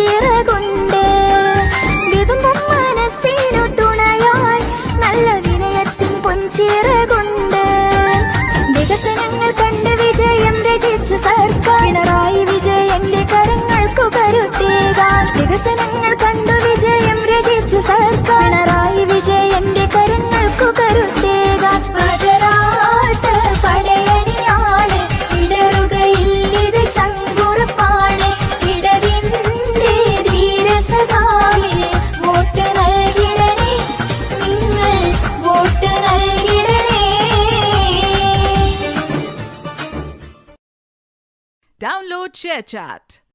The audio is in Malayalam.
പൊൻചിറകുണ്ട്. വിതുമ്പും മനസ്സിനു തുണയായി നല്ല വിനയത്തിൻ പൊൻചിറകുണ്ട്. വികസനങ്ങൾ കണ്ട് വിജയം രചിച്ചു സർക്കാർ. പിണറായി വിജയന്റെ കരങ്ങൾക്കു കരുത്തേകാൻ. വികസനങ്ങൾ കണ്ടു വിജയം രചിച്ചു സർക്കാർ. പിണറായി വിജയന്റെ കരങ്ങൾക്കു കരുത്തേകാൻ. പതരാത്ത പടയണിയാണ്, ഇടറുകയില്ലിത് ചങ്കുറപ്പാണ്. ഇടതിന്റെ ധീരസഖാവിന് വോട്ട് നൽകിടണേ, നിങ്ങൾ വോട്ട് നൽകിടണേ. Download ShareChat.